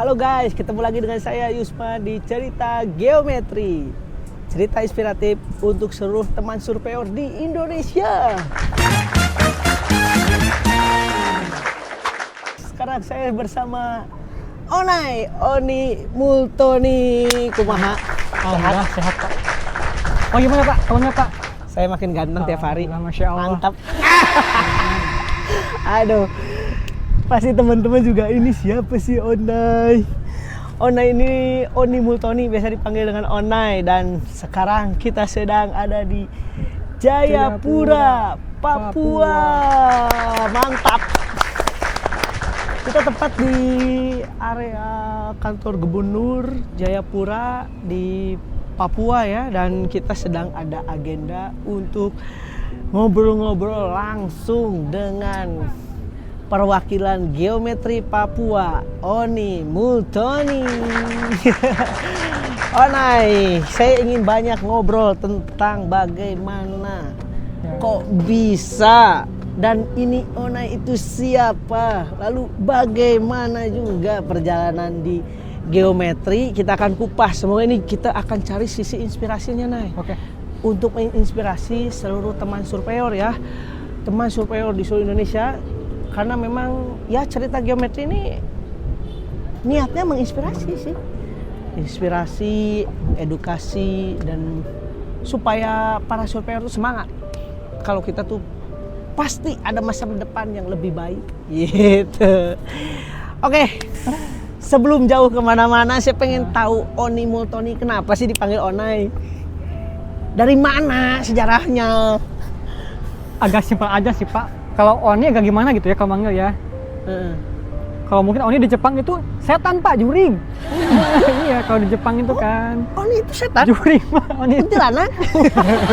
Halo guys, ketemu lagi dengan saya Yusma di Cerita Geometri. Cerita inspiratif untuk seluruh teman surveyor di Indonesia. Sekarang saya bersama Oni Multoni. Kumaha? Alhamdulillah sehat Pak. Oh gimana Pak? Kabarnya Pak? Saya makin ganteng tiap hari. Masya Allah. Mantap. Aduh. Pasti teman-teman juga ini siapa sih Onai? Onai ini Oni Multoni, biasa dipanggil dengan Onai. Dan sekarang kita sedang ada di Jayapura, Papua. Mantap. Kita tepat di area kantor gubernur Jayapura di Papua ya. Dan kita sedang ada agenda untuk ngobrol-ngobrol langsung dengan perwakilan geometri Papua, Oni Multoni. Onai, saya ingin banyak ngobrol tentang bagaimana kok bisa dan ini Onai itu siapa, lalu bagaimana juga perjalanan di geometri. Kita akan kupas semua ini, kita akan cari sisi inspirasinya, Nay. Oke. Untuk menginspirasi seluruh teman surveyor ya, teman surveyor di seluruh Indonesia. Karena memang ya cerita geometri ini niatnya menginspirasi sih. Inspirasi, edukasi, dan supaya para surveyor itu semangat. Kalau kita tuh pasti ada masa depan yang lebih baik gitu. Oke, sebelum jauh kemana-mana saya pengen tahu Oni Multoni kenapa sih dipanggil Onai? Dari mana sejarahnya? Agak simpel aja sih Pak. Kalau Oni agak gimana gitu ya kalau manggil ya. Kalau mungkin Oni di Jepang itu setan Pak, juring. Iya, kalau di Jepang itu kan. Oni itu setan? Juring Pak, Oni itu. Kuntilanak?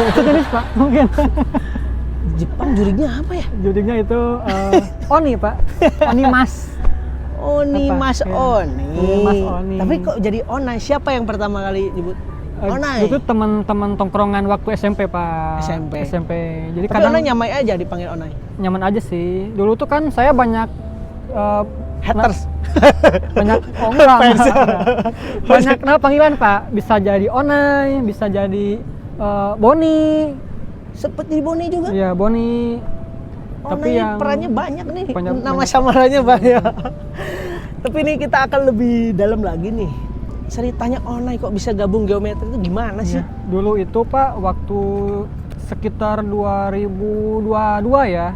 Itu jenis Pak, mungkin. Jepang juringnya apa ya? Juringnya itu Oni Pak, Oni Mas. Oni Apa? Mas Ya. Oni. Mas Oni. Tapi kok jadi Onai? Siapa yang pertama kali nyebut Onai? Itu teman-teman tongkrongan waktu SMP Pak. SMP. Jadi Tapi kadang Onai nyamai aja dipanggil Onai. nyaman aja sih. Dulu tuh kan saya banyak Haters. banyak enggak. Fans. Banyak panggilan Pak. Bisa jadi Onai, bisa jadi Boni. Sempet di Boni juga. Iya, Boni. Onai perannya banyak nih. Nama banyak. samarannya banyak. Tapi ini kita akan lebih dalam lagi nih. Ceritanya Onai kok bisa gabung geometri itu gimana sih? Ya, dulu itu Pak waktu sekitar 2022 ya.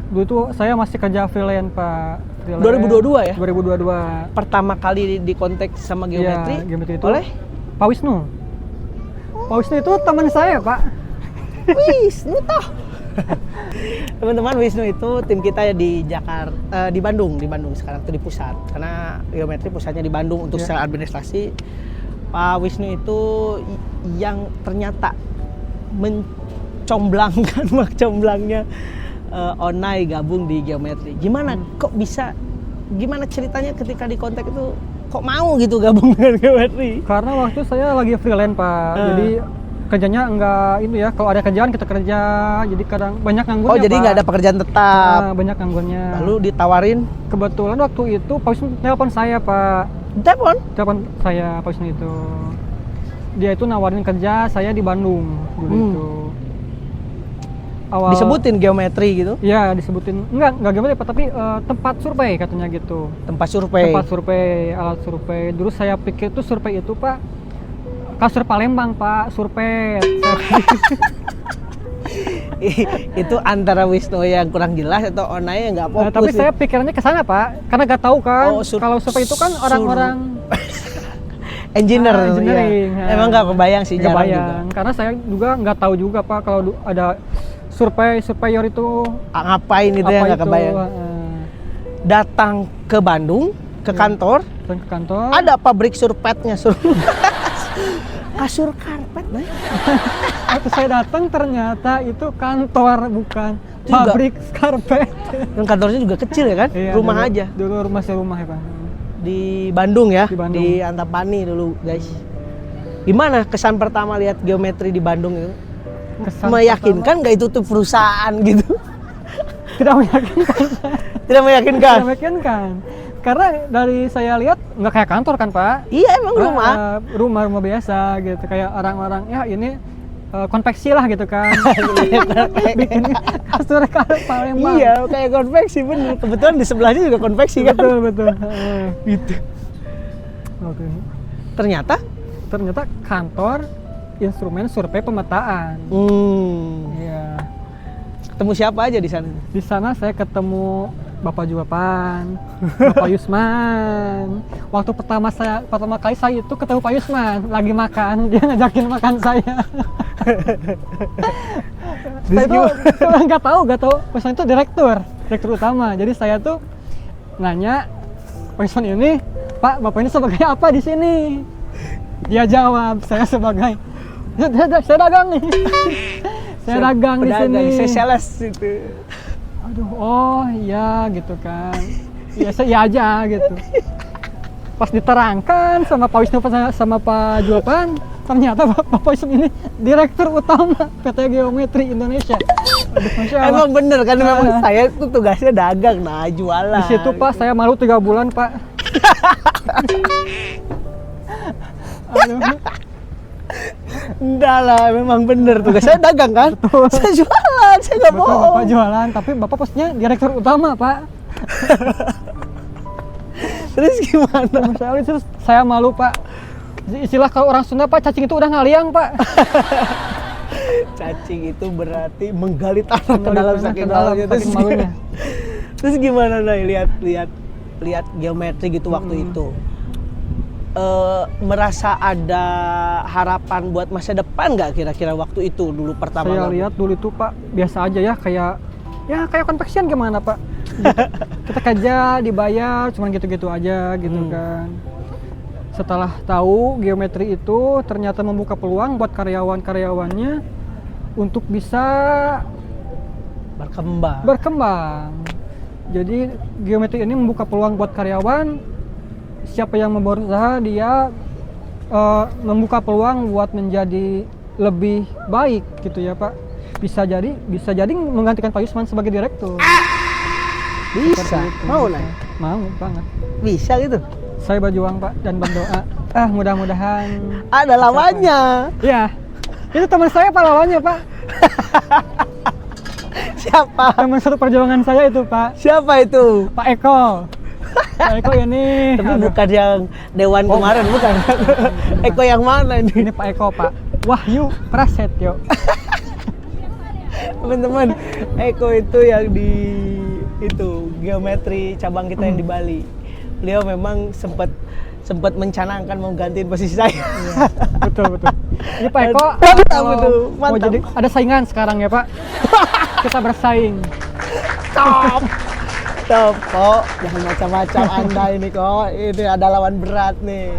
Dulu tuh saya masih kerja freelance Pak. 2022 ya? 2022. Pertama kali di kontak sama geometri, Ya, geometri itu oleh Pak Wisnu. Pak Wisnu itu teman saya Pak. Wisnu toh. Teman-teman, Wisnu itu tim kita di Jakarta, di Bandung sekarang tuh di pusat. Karena geometri pusatnya di Bandung untuk secara administrasi. Pak Wisnu itu yang ternyata mencomblangnya Onai gabung di geometri. Gimana kok bisa? Gimana ceritanya ketika di kontak itu kok mau gitu gabung dengan geometri? Karena waktu saya lagi freelance Pak. Jadi kerjanya enggak itu ya, kalau ada kerjaan kita kerja, jadi kadang banyak nganggurnya. Oh, jadi Pak. nggak ada pekerjaan tetap. Banyak nganggurnya. Lalu ditawarin? Kebetulan waktu itu Pak Wisnu telepon saya Pak. Telepon saya Pak Wisnu itu. Dia itu nawarin kerja saya di Bandung dulu itu. Disebutin geometri gitu? Iya, disebutin. Enggak geometri Pak, tapi tempat survei katanya gitu. Tempat survei? Tempat survei, alat survei. Dulu saya pikir tuh survei itu Pak Kasur Palembang Pak, survei. Itu antara Wisnu yang kurang jelas atau Onai yang nggak fokus? Tapi saya pikirannya ke sana Pak, karena nggak tahu kan. Kalau survei itu kan orang-orang engineering. Ya. Emang nggak kebayang sih, jarang juga. Karena saya juga nggak tahu juga Pak kalau ada surveyor itu ngapain itu ya, nggak kebayang. Datang ke Bandung, ke kantor. Ada pabrik surpetnya, kasur karpet, nah. Waktu saya datang ternyata itu kantor bukan pabrik karpet. Dan kantornya juga kecil ya kan? Iya, rumah aja. Dulu rumah ya Pak. Di Bandung ya, di, Bandung. di Antapani dulu guys. Gimana kesan pertama lihat geometri di Bandung itu? Meyakinkan nggak itu tuh perusahaan gitu? Tidak meyakinkan. Tidak meyakinkan. Tidak meyakinkan. Karena dari saya lihat nggak kayak kantor kan Pak. Iya emang rumah. Rumah biasa gitu, kayak orang-orang ya ini konveksi lah gitu kan. Bikin kasur Palembang. Iya kayak konveksi bener. Kebetulan di sebelahnya juga konveksi kan. Betul. Gitu. Oke. Ternyata kantor instrumen survei pemetaan. Iya. Ketemu siapa aja di sana? Di sana saya ketemu Bapak Juapan, Bapak Yusman. Waktu pertama kali saya itu ketemu Pak Yusman lagi makan, dia ngajakin makan saya. Saya itu nggak tahu, Pak Yusman itu direktur utama. Jadi saya tuh nanya Pak Yusman ini, Pak, Bapak ini sebagai apa di sini? Dia jawab, saya sebagai saya dagang nih. Saya dagang di sini. Saya sales itu. Aduh, oh iya gitu kan. Ya saya iya aja gitu. Pas diterangkan sama Pak Wisnu sama Pak Juapan, ternyata Pak Wisnu ini direktur utama PT Geometri Indonesia. Aduh, Masya Allah. Emang bener kan memang saya tuh tugasnya dagang, jualan. Di situ Pak saya malu 3 bulan Pak. Aduh. Enggak lah, memang bener tugas saya dagang kan. Betul. Saya jualan, saya nggak Betul, bohong. Bapak jualan, tapi Bapak posnya direktur utama Pak. Terus gimana? Terus saya malu Pak. Istilah kalau orang Sunda Pak, cacing itu udah ngaliang Pak. Cacing itu berarti menggali tanah ke dalam saking malunya. saking malunya. Terus gimana Nay lihat geometri gitu waktu itu? Merasa ada harapan buat masa depan nggak kira-kira waktu itu dulu pertama? Saya lihat dulu itu Pak biasa aja ya kayak konveksian gimana Pak. Kita kerja dibayar cuman gitu-gitu aja gitu kan. Setelah tahu geometri itu ternyata membuka peluang buat karyawan-karyawannya untuk bisa berkembang. Jadi geometri ini membuka peluang buat karyawan. Siapa yang mau berusaha dia membuka peluang buat menjadi lebih baik gitu ya Pak. Bisa jadi menggantikan Pak Yusman sebagai direktur. Bisa. Mau Nay? Mau banget. Bisa gitu. Saya berjuang Pak dan berdoa. Mudah-mudahan Ada lawannya. ya. Itu teman saya Pak lawannya Pak. Siapa? Teman satu perjuangan saya itu Pak. Siapa itu? Pak Eko. Pak Eko ini. Tapi bukan yang Dewan kemarin, bukan. Eko yang mana ini? Ini Pak Eko Pak. Wahyu Prasetyo. Teman-teman, Eko itu yang di geometri cabang kita yang di Bali. Beliau memang sempat mencanangkan mau gantiin posisi saya. Iya, betul. Ini Pak Eko mau jadi ada saingan sekarang ya Pak. Kita bersaing. Top kok, jangan macam-macam Anda ini kok. Ini ada lawan berat nih.